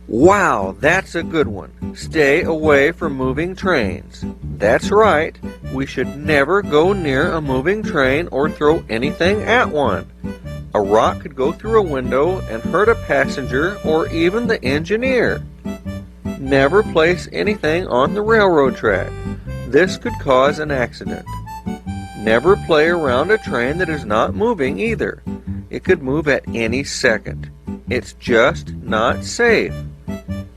Wow, that's a good one. Stay away from moving trains. That's right. We should never go near a moving train or throw anything at one. A rock could go through a window and hurt a passenger or even the engineer. Never place anything on the railroad track. This could cause an accident. Never play around a train that is not moving either. It could move at any second. It's just not safe.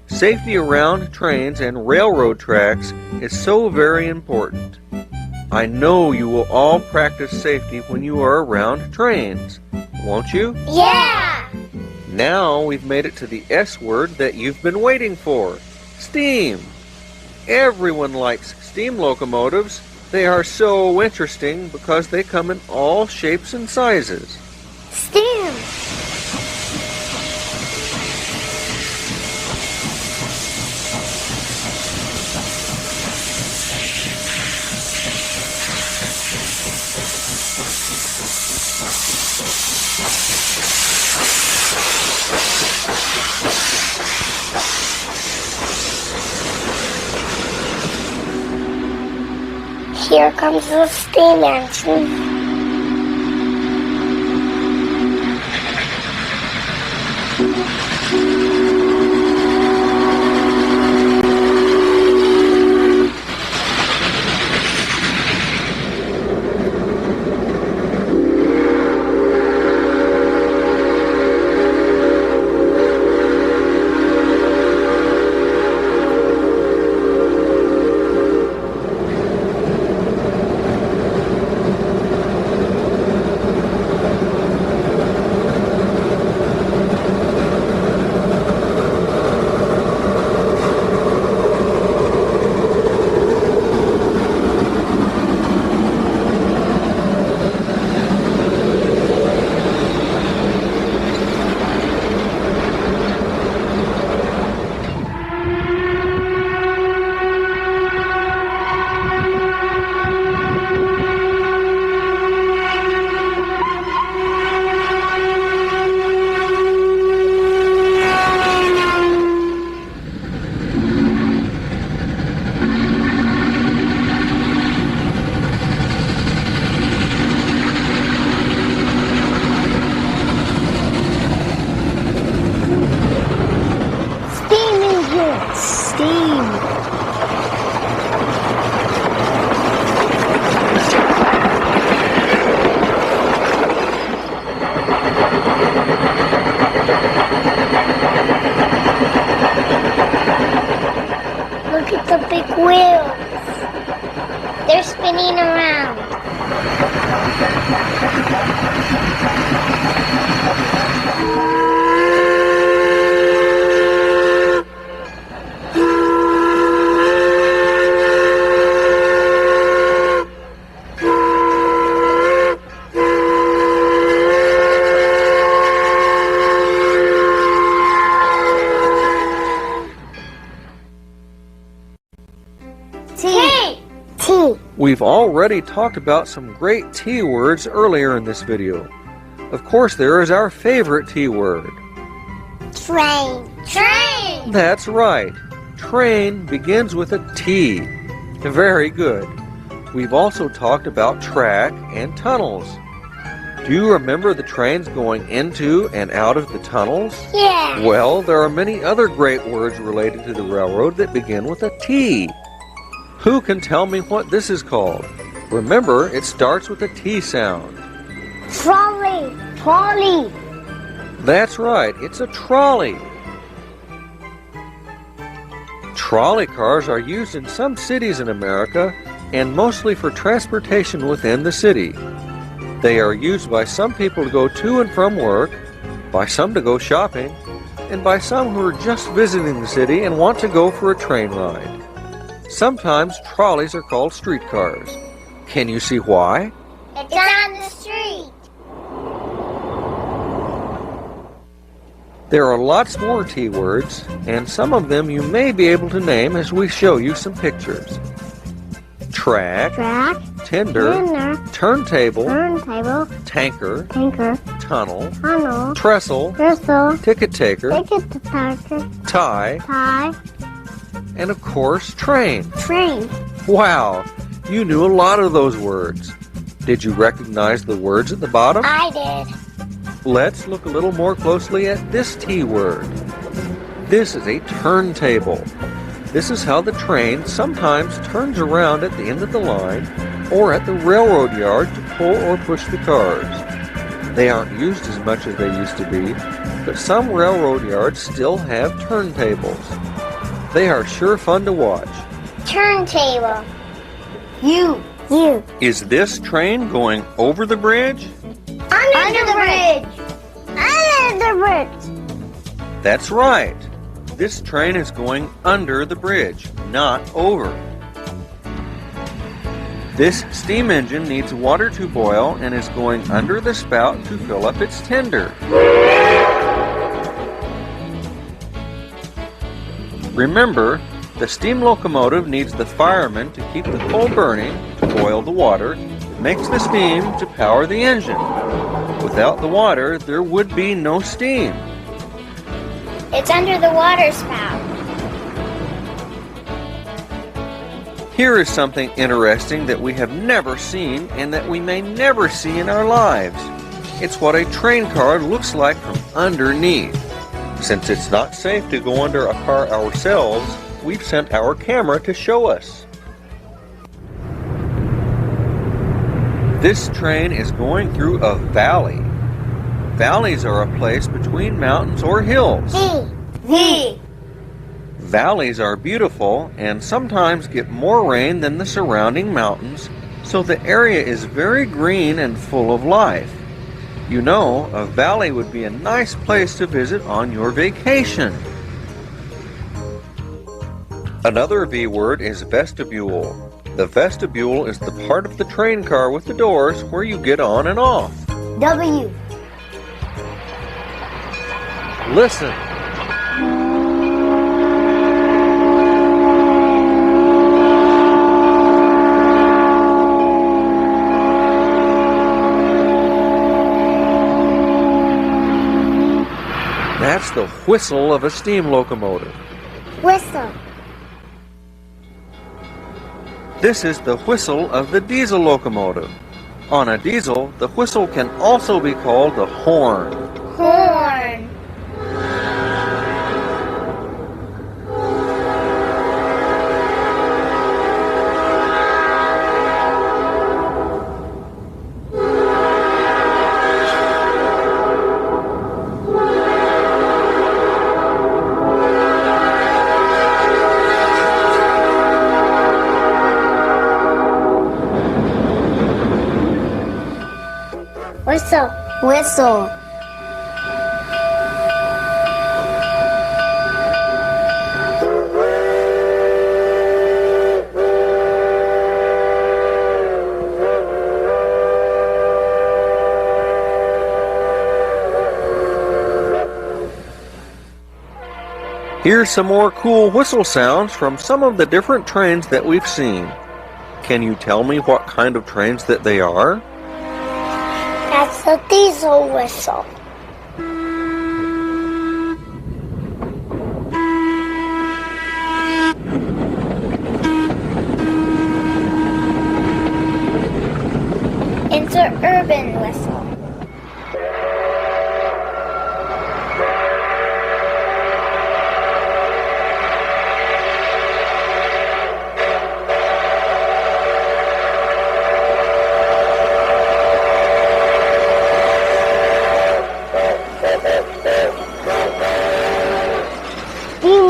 Safety around trains and railroad tracks is so very important. I know you will all practice safety when you are around trains, won't you? Yeah! Now we've made it to the S word that you've been waiting for. Steam. Everyone likes steam locomotives. They are so interesting because they come in all shapes and sizes. Steam! Here comes the steam engine. Look at the big wheels. They're spinning around. T. We've already talked about some great T words earlier in this video. Of course, there is our favorite T word. Train. Train. That's right. Train begins with a T. Very good. We've also talked about track and tunnels. Do you remember the trains going into and out of the tunnels? Yeah. Well, there are many other great words related to the railroad that begin with a T. Who can tell me what this is called? Remember, it starts with a T sound. Trolley. Trolley. That's right, it's a trolley. Trolley cars are used in some cities in America and mostly for transportation within the city. They are used by some people to go to and from work, by some to go shopping, and by some who are just visiting the city and want to go for a train ride. Sometimes trolleys are called streetcars. Can you see why? It's on the street. There are lots more T words, and some of them you may be able to name as we show you some pictures. Track, Track. tender, Tender. turntable, Turntable. tanker, Tanker. tunnel, tunnel, trestle, whistle, ticket taker, ticket to taker, tie, tie, and of course, train. train. Wow, you knew a lot of those words. Did you recognize the words at the bottom? I did. Let's look a little more closely at this T word. This is a turntable. This is how the train sometimes turns around at the end of the line or at the railroad yard to pull or push the cars. They aren't used as much as they used to be, but some railroad yards still have turntables. They are sure fun to watch. Turntable. You. Is this train going over the bridge? Under the bridge. Under the bridge. That's right. This train is going under the bridge, not over. This steam engine needs water to boil and is going under the spout to fill up its tender. Remember, the steam locomotive needs the fireman to keep the coal burning, to boil the water, makes the steam to power the engine. Without the water, there would be no steam. It's under the water spout. Here is something interesting that we have never seen and that we may never see in our lives. It's what a train car looks like from underneath. Since it's not safe to go under a car ourselves, we've sent our camera to show us. This train is going through a valley. Valleys are a place between mountains or hills. V. Valleys are beautiful and sometimes get more rain than the surrounding mountains, so the area is very green and full of life. You know, a valley would be a nice place to visit on your vacation. Another V word is vestibule. The vestibule is the part of the train car with the doors where you get on and off. W. Listen. That's the whistle of a steam locomotive. Whistle. This is the whistle of the diesel locomotive. On a diesel, the whistle can also be called the horn. Horn. Whistle. Whistle. Here's some more cool whistle sounds from some of the different trains that we've seen. Can you tell me what kind of trains that they are? That's the diesel whistle. Interurban whistle.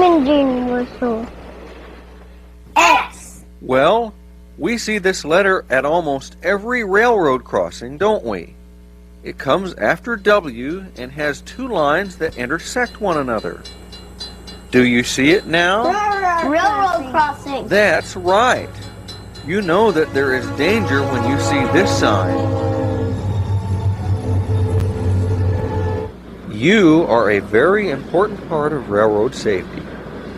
Engine whistle. S. Well, we see this letter at almost every railroad crossing, don't we? It comes after W and has two lines that intersect one another. Do you see it now? Railroad crossing. That's right. You know that there is danger when you see this sign. You are a very important part of railroad safety.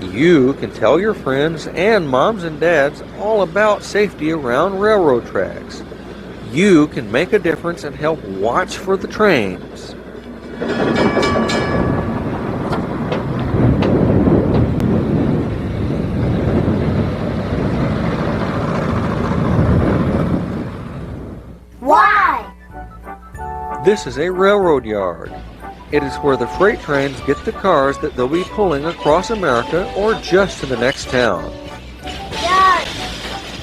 You can tell your friends and moms and dads all about safety around railroad tracks. You can make a difference and help watch for the trains. Why? This is a railroad yard. It is where the freight trains get the cars that they'll be pulling across America or just to the next town. Yard.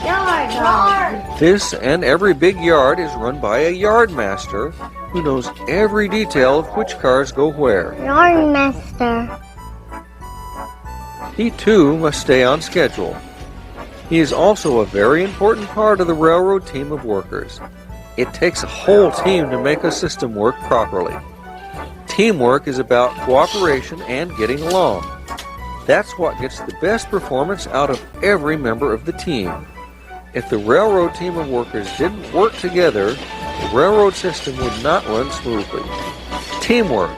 Yard. Yard. This and every big yard is run by a yard master who knows every detail of which cars go where. Yard master. He too must stay on schedule. He is also a very important part of the railroad team of workers. It takes a whole team to make a system work properly. Teamwork is about cooperation and getting along. That's what gets the best performance out of every member of the team. If the railroad team of workers didn't work together, the railroad system would not run smoothly. Teamwork.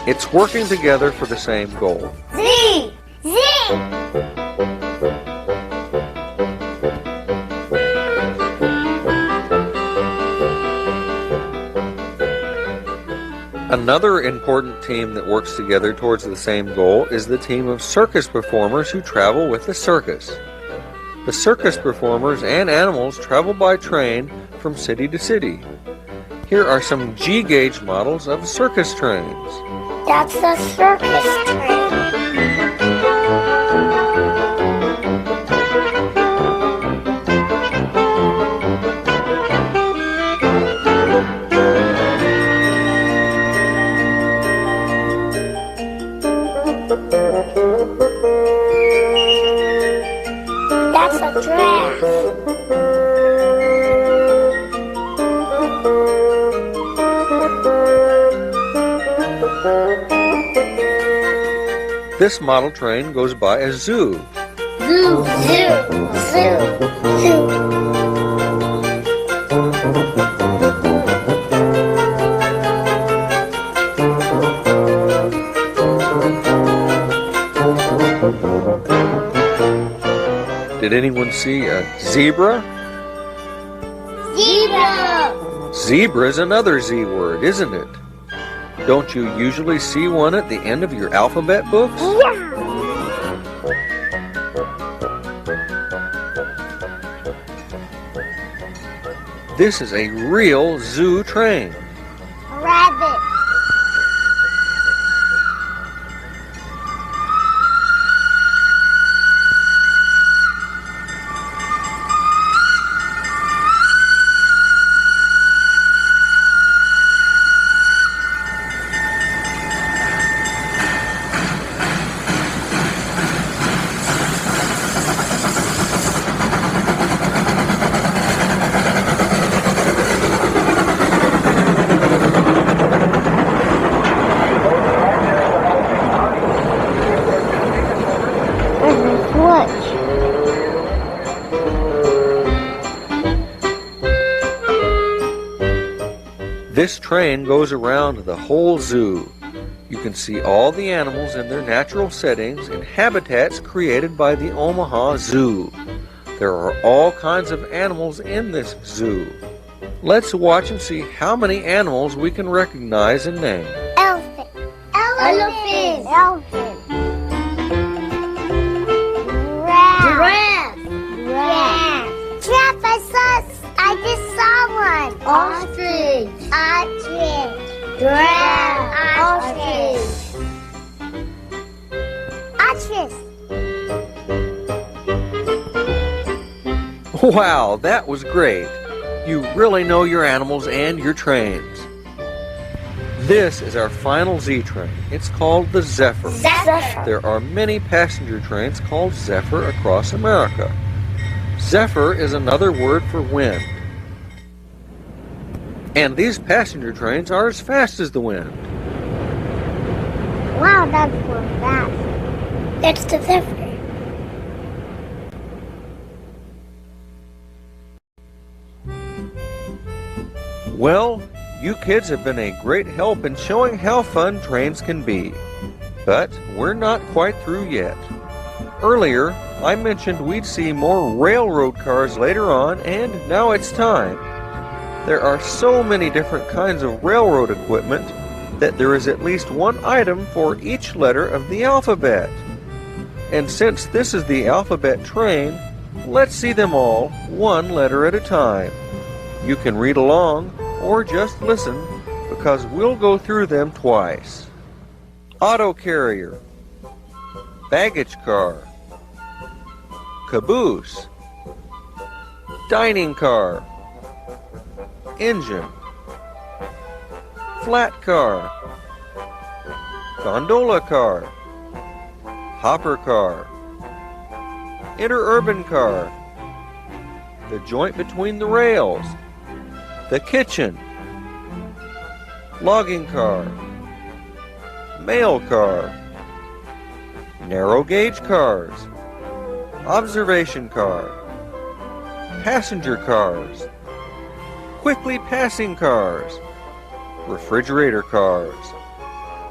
It's working together for the same goal. Z. Z. Another important team that works together towards the same goal is the team of circus performers who travel with the circus. The circus performers and animals travel by train from city to city. Here are some G-gauge models of circus trains. That's a circus train. That's a giraffe. This model train goes by a zoo. Zoo, zoo, zoo, zoo. Did anyone see a zebra? Zebra. Zebra is another Z word, isn't it? Don't you usually see one at the end of your alphabet books? Yeah. This is a real zoo train. Rabbit. This train goes around the whole zoo. You can see all the animals in their natural settings and habitats created by the Omaha Zoo. There are all kinds of animals in this zoo. Let's watch and see how many animals we can recognize and name. Elephant. Elephant. Elephant. Giraffe. Giraffe. Giraffe. I just saw one. Ostrich. Ostrich. Giraffe. Ostrich. Ostrich. Wow, that was great. You really know your animals and your trains. This is our final Z train. It's called the Zephyr. Zephyr. There are many passenger trains called Zephyr across America. Zephyr is another word for wind. And these passenger trains are as fast as the wind. Wow, that's so fast. That's the Zephyr. Well, you kids have been a great help in showing how fun trains can be. But we're not quite through yet. Earlier, I mentioned we'd see more railroad cars later on, and now it's time. There are so many different kinds of railroad equipment that there is at least one item for each letter of the alphabet. And since this is the alphabet train, let's see them all, one letter at a time. You can read along or just listen because we'll go through them twice. Auto carrier, baggage car, caboose, dining car, engine, flat car, gondola car, hopper car, interurban car, the joint between the rails, the kitchen, logging car, mail car, narrow gauge cars, observation car, passenger cars, quickly passing cars, refrigerator cars,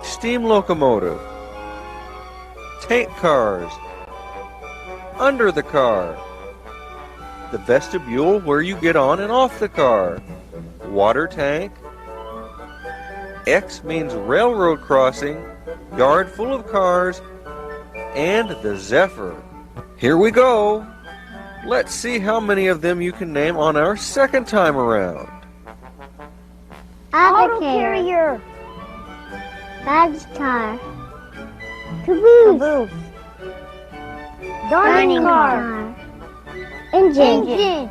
steam locomotive, tank cars, under the car, the vestibule where you get on and off the car, water tank. X means railroad crossing, yard full of cars, and the Zephyr. Here we go. Let's see how many of them you can name on our second time around. Auto carrier, baggage car, caboose, dining car, engine,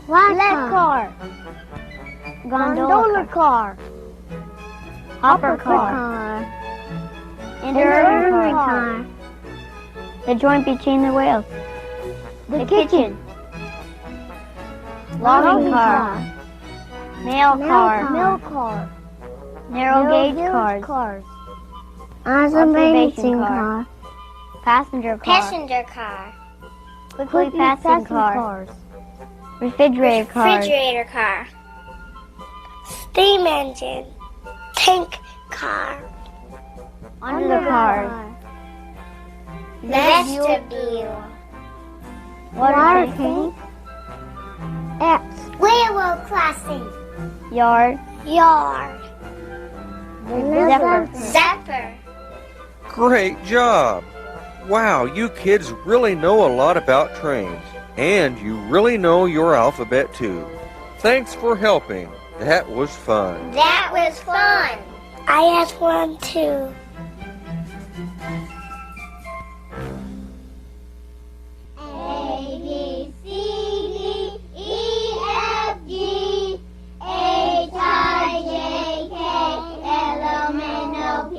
flat car, gondola car, hopper car, interurban car, the joint between the rails, the kitchen, logging car, mail car, narrow gauge cars, observation car, passenger car, quickly passing cars, refrigerator car, steam engine, tank car, under the cars, vestibule, water tank, X, railroad crossing, yard, Zephyr. Great job! Wow, you kids really know a lot about trains, and you really know your alphabet too. Thanks for helping. That was fun. That was fun. I had one too. A, B, C, D, E, F, G, H, I, J, K, L, M, N, O, P,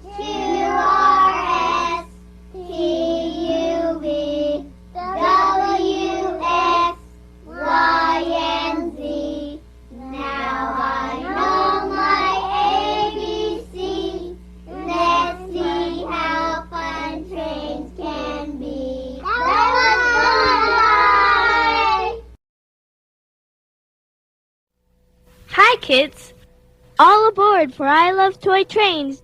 Q, R, S, T, U, V, W, X, Y, and Z. Now I know my ABC. Let's see how fun trains can be. That was fun! Hi, kids! All aboard for I Love Toy Trains